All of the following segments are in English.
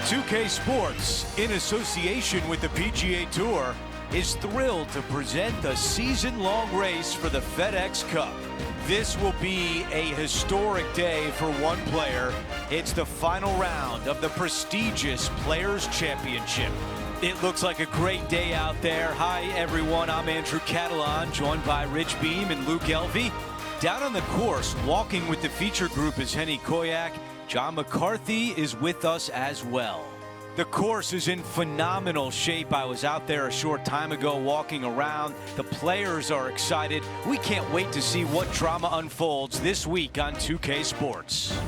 2K Sports, in association with the PGA Tour, is thrilled to present the season-long race for the FedEx Cup. This will be a historic day for one player. It's the final round of the prestigious Players' Championship. It looks like a great day out there. Hi, everyone. I'm Andrew Catalan, joined by Rich Beam and Luke Elvey. Down on the course, walking with the feature group is Henny Koyak. John McCarthy is with us as well. The course is in phenomenal shape. I was out there a short time ago walking around. The players are excited. We can't wait to see what drama unfolds this week on 2K Sports.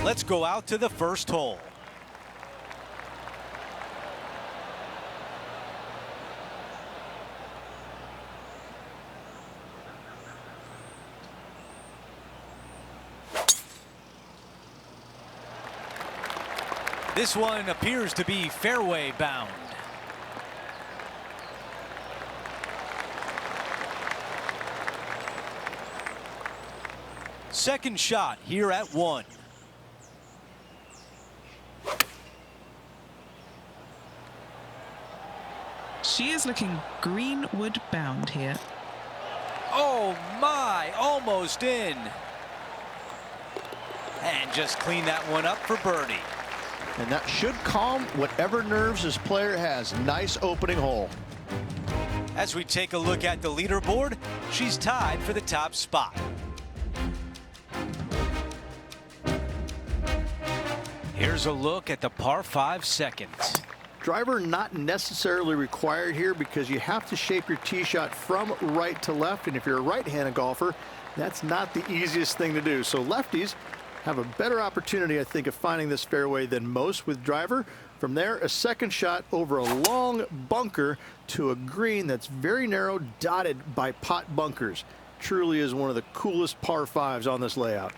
Let's go out to the first hole. This one appears to be fairway bound. Second shot here at 1. She is looking greenwood bound here. Oh my, almost in. And just clean that one up for birdie. And that should calm whatever nerves this player has. Nice opening hole. As we take a look at the leaderboard, she's tied for the top spot. Here's a look at the par 5 second. Driver not necessarily required here because you have to shape your tee shot from right to left. And if you're a right-handed golfer, that's not the easiest thing to do. So lefties have a better opportunity, I think, of finding this fairway than most with driver. From there, a second shot over a long bunker to a green that's very narrow, dotted by pot bunkers. Truly is one of the coolest par 5s on this layout.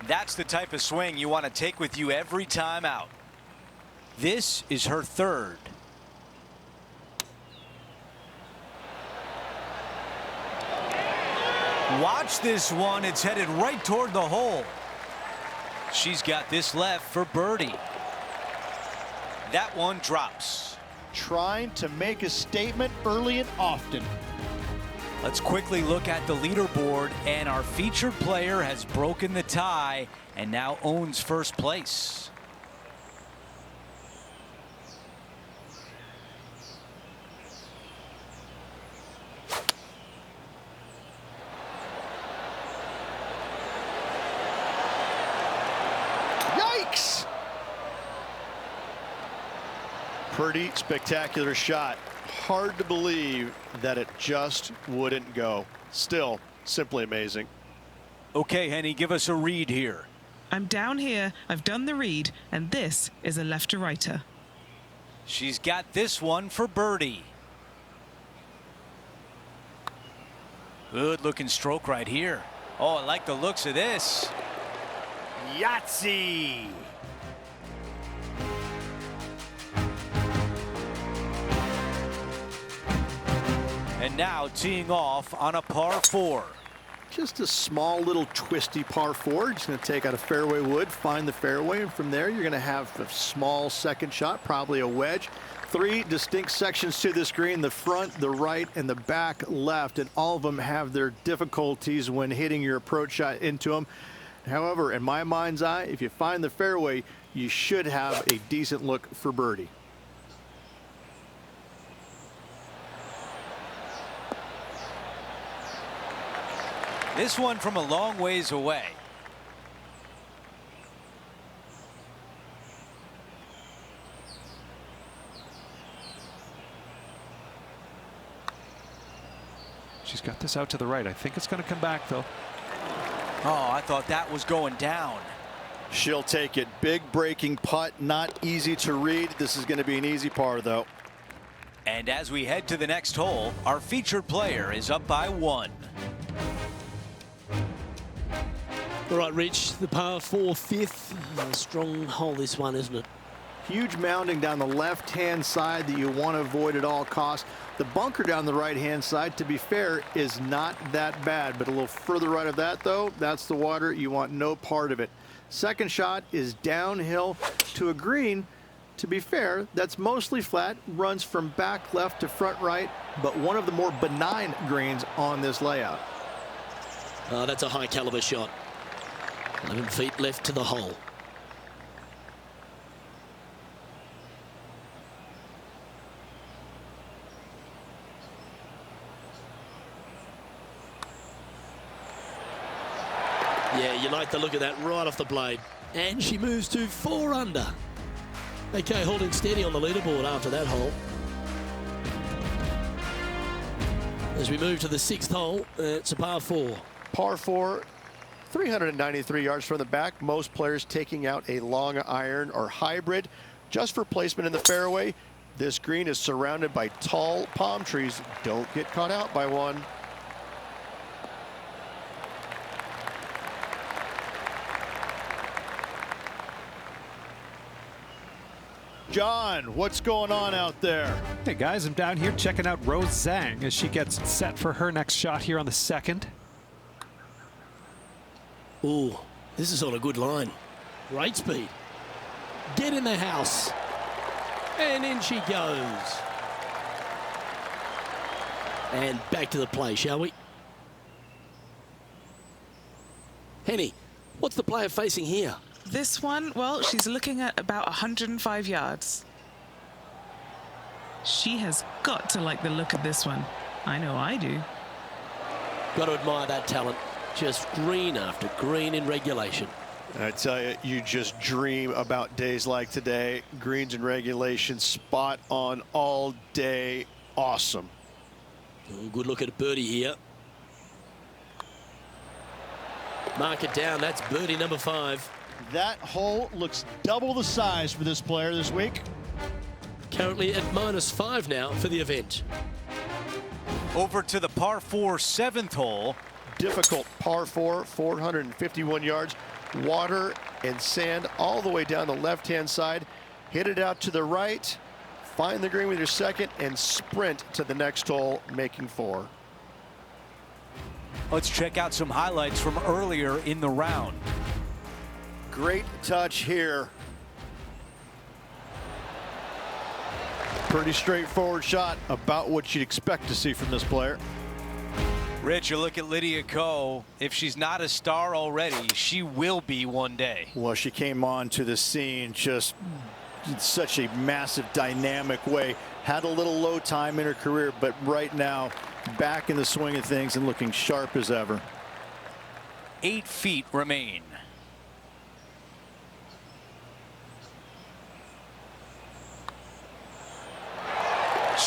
That's the type of swing you want to take with you every time out. This is her third. Watch this one. It's headed right toward the hole. She's got this left for birdie. That one drops. Trying to make a statement early and often. Let's quickly look at the leaderboard, and our featured player has broken the tie and now owns first place. Pretty spectacular shot. Hard to believe that it just wouldn't go. Still, simply amazing. Okay, Henny, give us a read here. I'm down here, I've done the read, and this is a left to righter. She's got this one for birdie. Good looking stroke right here. Oh, I like the looks of this. Yahtzee! And now teeing off on a par 4. Just a small little twisty par 4. Just going to take out a fairway wood, find the fairway, and from there you're going to have a small second shot, probably a wedge. 3 distinct sections to this green: the front, the right, and the back left, and all of them have their difficulties when hitting your approach shot into them. However, in my mind's eye, if you find the fairway, you should have a decent look for birdie. This one from a long ways away. She's got this out to the right. I think it's going to come back, though. Oh, I thought that was going down. She'll take it. Big breaking putt, not easy to read. This is going to be an easy par, though. And as we head to the next hole, our featured player is up by 1. All right, Rich, the par 4 fifth. Strong hole, this one, isn't it? Huge mounding down the left-hand side that you want to avoid at all costs. The bunker down the right-hand side, to be fair, is not that bad, but a little further right of that, though, that's the water. You want no part of it. Second shot is downhill to a green. To be fair, that's mostly flat, runs from back left to front right, but one of the more benign greens on this layout. That's a high caliber shot. 11 feet left to the hole. Yeah, you like the look of that right off the blade. And she moves to 4 under. Okay, holding steady on the leaderboard after that hole. As we move to the 6th hole, it's a par 4. Par 4, 393 yards from the back. Most players taking out a long iron or hybrid just for placement in the fairway. This green is surrounded by tall palm trees. Don't get caught out by one. John, what's going on out there? Hey guys, I'm down here checking out Rose Zhang as she gets set for her next shot here on the 2nd. Ooh, this is on a good line. Great speed. Get in the house. And in she goes. And back to the play, shall we? Henny, what's the player facing here? This one, well, she's looking at about 105 yards. She has got to like the look of this one. I know I do. Got to admire that talent. Just green after green in regulation. I tell you, you just dream about days like today. Greens in regulation, spot on all day. Awesome. Ooh, good look at a birdie here. Mark it down. That's birdie number 5. That hole looks double the size for this player this week. Currently at -5 now for the event. Over to the par 4 7th hole. Difficult par 4, 451 yards. Water and sand all the way down the left-hand side. Hit it out to the right. Find the green with your second and sprint to the next hole, making 4. Let's check out some highlights from earlier in the round. Great touch here. Pretty straightforward shot, about what you'd expect to see from this player. Rich, you look at Lydia Ko. If she's not a star already, she will be one day. Well, she came on to the scene just in such a massive, dynamic way. Had a little low time in her career, but right now, back in the swing of things and looking sharp as ever. 8 feet remain.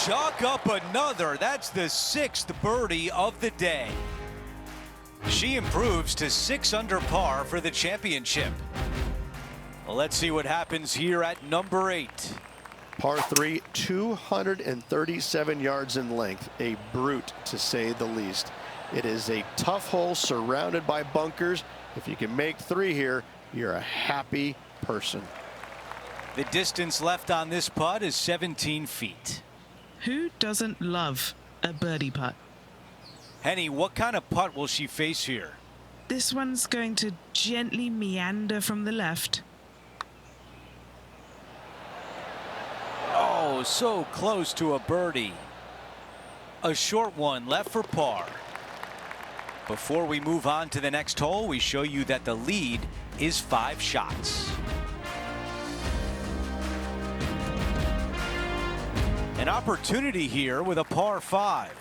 Chalk up another. That's the 6th birdie of the day. She improves to 6 under par for the championship. Well, let's see what happens here at number 8. Par 3, 237 yards in length. A brute, to say the least. It is a tough hole surrounded by bunkers. If you can make 3 here, you're a happy person. The distance left on this putt is 17 feet. Who doesn't love a birdie putt? Henny, what kind of putt will she face here? This one's going to gently meander from the left. Oh, so close to a birdie. A short one left for par. Before we move on to the next hole, we show you that the lead is 5 shots. An opportunity here with a par 5.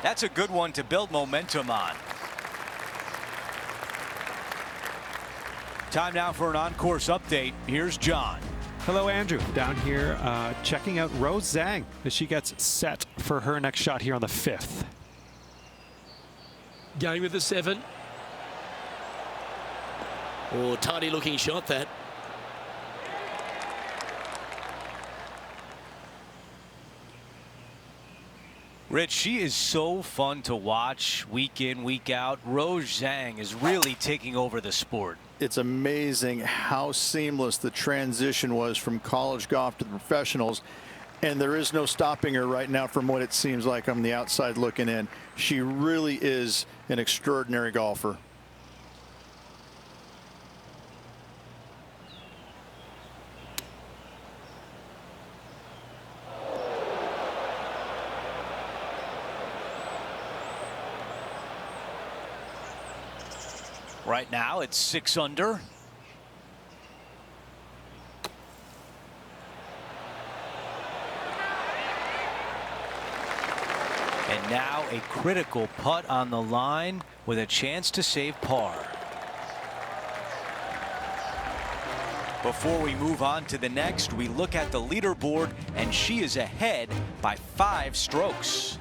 That's a good one to build momentum on. Time now for an on-course update. Here's John. Hello, Andrew. Down here checking out Rose Zhang as she gets set for her next shot here on the 5th. Going with the 7. Oh, tidy looking shot that. Rich, she is so fun to watch week in, week out. Rose Zhang is really taking over the sport. It's amazing how seamless the transition was from college golf to the professionals. And there is no stopping her right now from what it seems like on the outside looking in. She really is an extraordinary golfer. Right now it's 6 under. And now a critical putt on the line with a chance to save par. Before we move on to the next, we look at the leaderboard, and she is ahead by 5 strokes.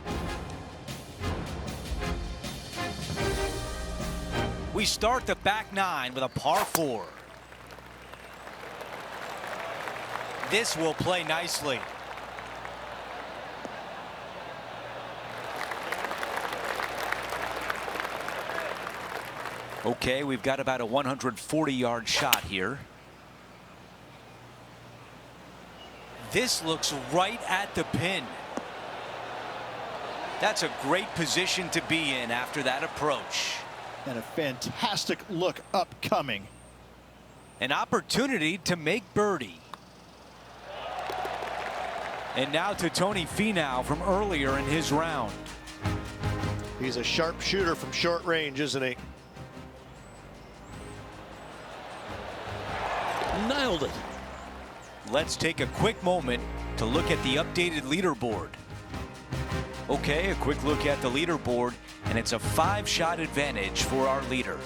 We start the back 9 with a par 4. This will play nicely. Okay, we've got about a 140-yard shot here. This looks right at the pin. That's a great position to be in after that approach. And a fantastic look upcoming. An opportunity to make birdie. And now to Tony Finau from earlier in his round. He's a sharp shooter from short range, isn't he? Nailed it. Let's take a quick moment to look at the updated leaderboard. Okay, a quick look at the leaderboard, and it's a 5-shot advantage for our leader.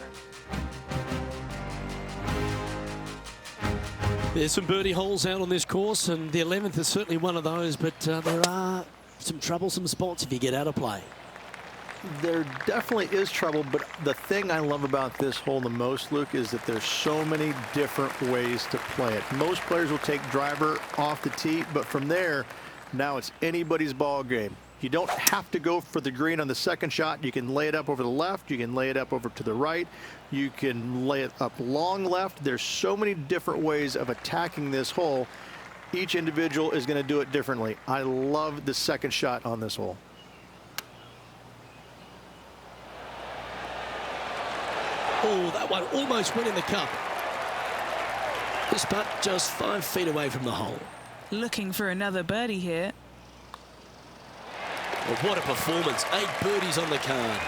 There's some birdie holes out on this course, and the 11th is certainly one of those, but there are some troublesome spots if you get out of play. There definitely is trouble, but the thing I love about this hole the most, Luke, is that there's so many different ways to play it. Most players will take driver off the tee, but from there, now it's anybody's ball game. You don't have to go for the green on the second shot. You can lay it up over the left. You can lay it up over to the right. You can lay it up long left. There's so many different ways of attacking this hole. Each individual is going to do it differently. I love the second shot on this hole. Oh, that one almost went in the cup. This putt just 5 feet away from the hole. Looking for another birdie here. Well, what a performance. 8 birdies on the card.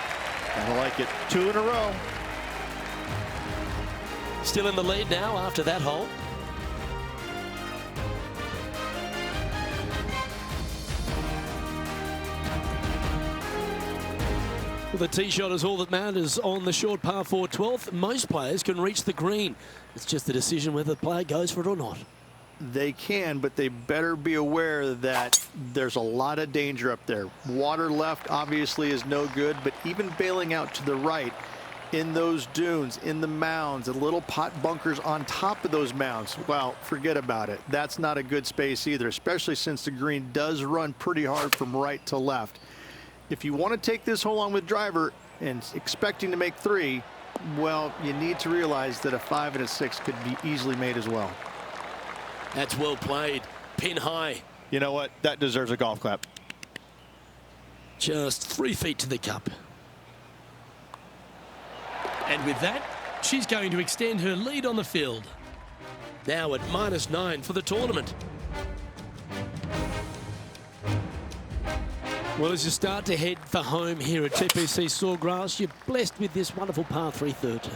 I like it. 2 in a row. Still in the lead now after that hole. Well, the tee shot is all that matters on the short par 4 12th. Most players can reach the green. It's just a decision whether the player goes for it or not. They can, but they better be aware that there's a lot of danger up there. Water left obviously is no good, but even bailing out to the right in those dunes, in the mounds, the little pot bunkers on top of those mounds, well, forget about it. That's not a good space either, especially since the green does run pretty hard from right to left. If you want to take this hole on with driver and expecting to make 3, well, you need to realize that a 5 and a 6 could be easily made as well. That's well played. Pin high. You know what? That deserves a golf clap. Just 3 feet to the cup. And with that, she's going to extend her lead on the field. Now at -9 for the tournament. Well, as you start to head for home here at TPC Sawgrass, you're blessed with this wonderful par 3 13.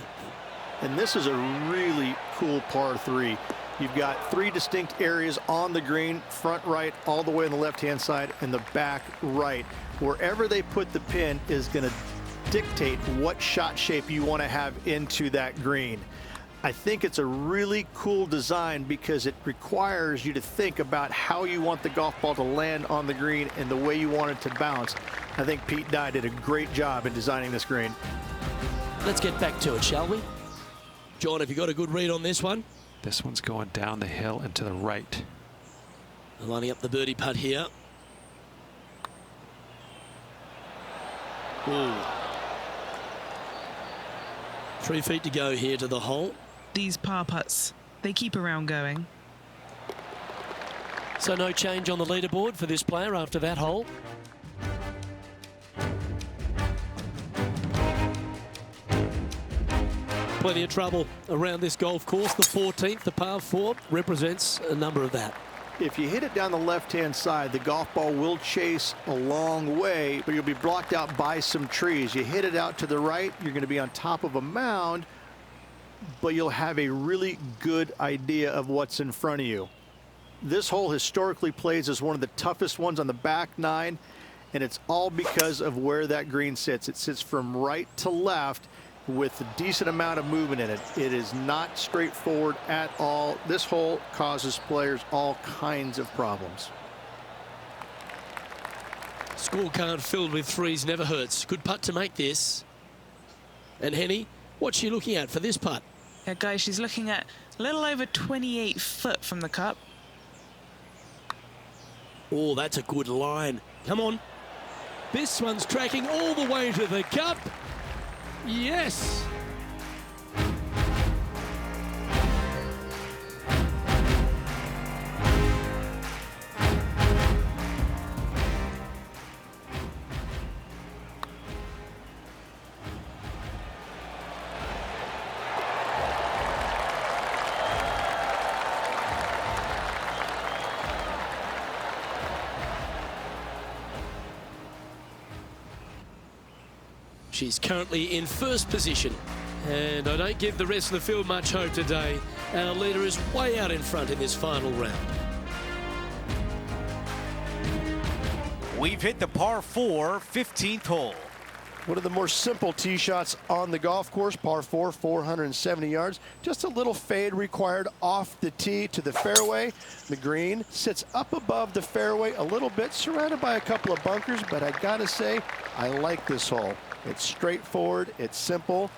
And this is a really cool par 3. You've got 3 distinct areas on the green, front right, all the way on the left-hand side, and the back right. Wherever they put the pin is going to dictate what shot shape you want to have into that green. I think it's a really cool design because it requires you to think about how you want the golf ball to land on the green and the way you want it to bounce. I think Pete Dye did a great job in designing this green. Let's get back to it, shall we? John, have you got a good read on this one? This one's going down the hill and to the right. Lining up the birdie putt here. Ooh. 3 feet to go here to the hole. These par putts, they keep a round going. So no change on the leaderboard for this player after that hole. Plenty of trouble around this golf course. The 14th, the par 4, represents a number of that. If you hit it down the left-hand side, the golf ball will chase a long way, but you'll be blocked out by some trees. You hit it out to the right, you're going to be on top of a mound, but you'll have a really good idea of what's in front of you. This hole historically plays as one of the toughest ones on the back nine, and it's all because of where that green sits. It sits from right to left with a decent amount of movement in it. It is not straightforward at all. This hole causes players all kinds of problems. Scorecard filled with threes never hurts. Good putt to make this. And Henny, what's she looking at for this putt? Yeah, guys, she's looking at a little over 28 foot from the cup. Oh, that's a good line. Come on. This one's tracking all the way to the cup. Yes. She's currently in first position, and I don't give the rest of the field much hope today. Our leader is way out in front in this final round. We've hit the par 4, 15th hole. One of the more simple tee shots on the golf course, par 4, 470 yards. Just a little fade required off the tee to the fairway. The green sits up above the fairway a little bit, surrounded by a couple of bunkers, but I gotta say, I like this hole. It's straightforward, it's simple,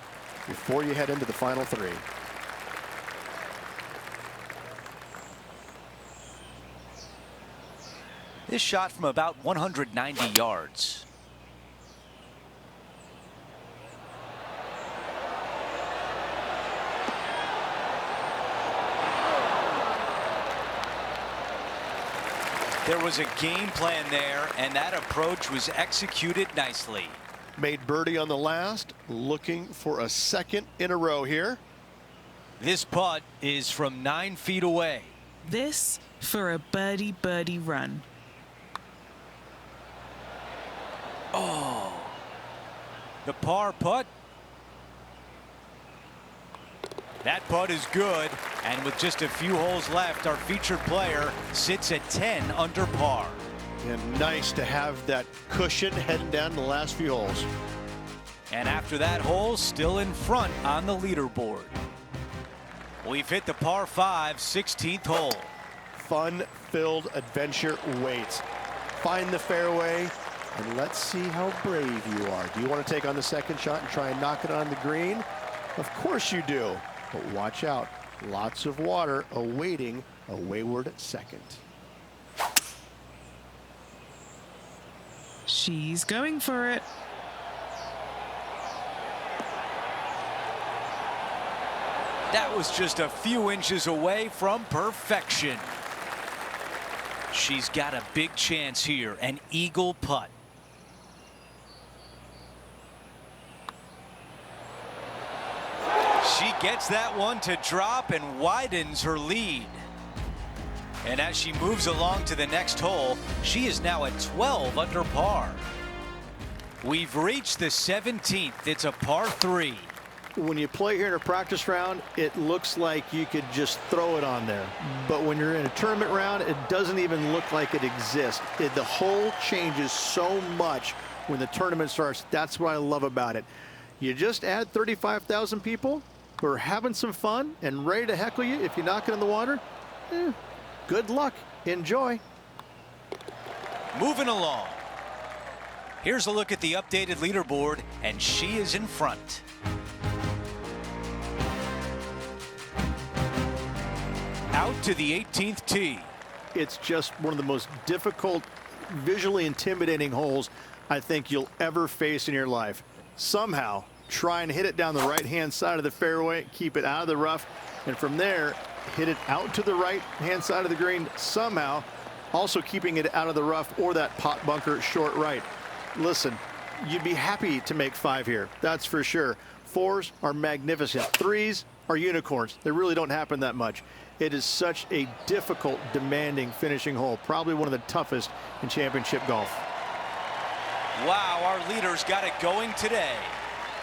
before you head into the final three. This shot from about 190 yards. There was a game plan there, and that approach was executed nicely. Made birdie on the last, looking for a second in a row here. This putt is from 9 feet away. This for a birdie run. Oh, the par putt. That putt is good, and with just a few holes left, our featured player sits at 10 under par. And nice to have that cushion heading down the last few holes. And after that hole, still in front on the leaderboard. We've hit the par 5, 16th hole. Fun-filled adventure waits. Find the fairway, and let's see how brave you are. Do you want to take on the second shot and try and knock it on the green? Of course you do, but watch out. Lots of water awaiting a wayward second. She's going for it. That was just a few inches away from perfection. She's got a big chance here, an eagle putt. She gets that one to drop and widens her lead. And as she moves along to the next hole, she is now at 12 under par. We've reached the 17th. It's a par 3. When you play here in a practice round, it looks like you could just throw it on there. But when you're in a tournament round, it doesn't even look like it exists. The hole changes so much when the tournament starts. That's what I love about it. You just add 35,000 people who are having some fun and ready to heckle you if you knock it in the water. Good luck. Enjoy. Moving along. Here's a look at the updated leaderboard, and she is in front. Out to the 18th tee. It's just one of the most difficult, visually intimidating holes I think you'll ever face in your life. Somehow, try and hit it down the right-hand side of the fairway, keep it out of the rough, and from there, hit it out to the right-hand side of the green somehow, also keeping it out of the rough or that pot bunker short right. Listen, you'd be happy to make 5 here, that's for sure. 4s are magnificent. 3s are unicorns. They really don't happen that much. It is such a difficult, demanding finishing hole, probably one of the toughest in championship golf. Wow, our leaders got it going today.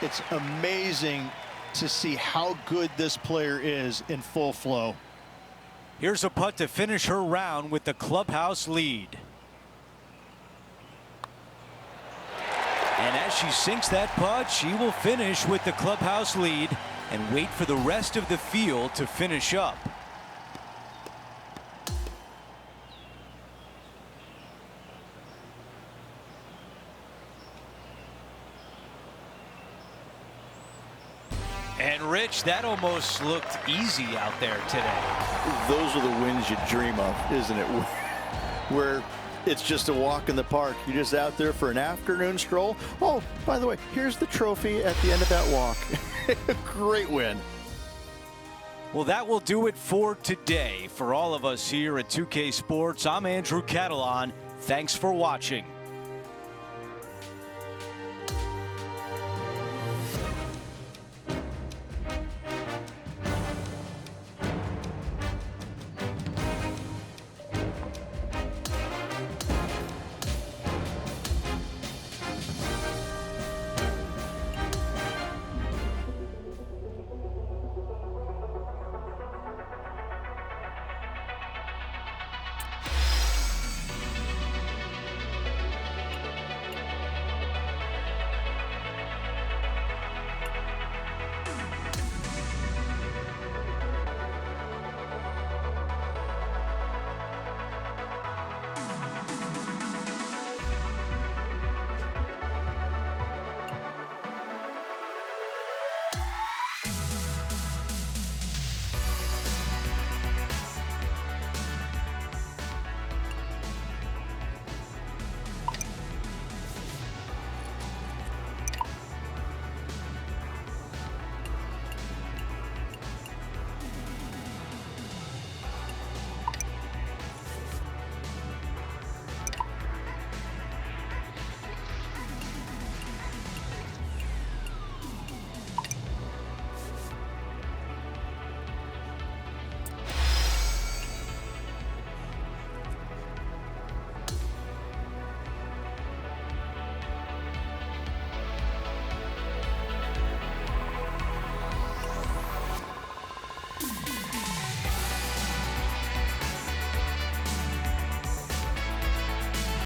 It's amazing to see how good this player is in full flow. Here's a putt to finish her round with the clubhouse lead. And as she sinks that putt, she will finish with the clubhouse lead and wait for the rest of the field to finish up. And Rich, that almost looked easy out there today. Those are the wins you dream of, isn't it? Where it's just a walk in the park. You're just out there for an afternoon stroll. Oh, by the way, here's the trophy at the end of that walk. Great win. Well, that will do it for today. For all of us here at 2K Sports, I'm Andrew Catalan. Thanks for watching.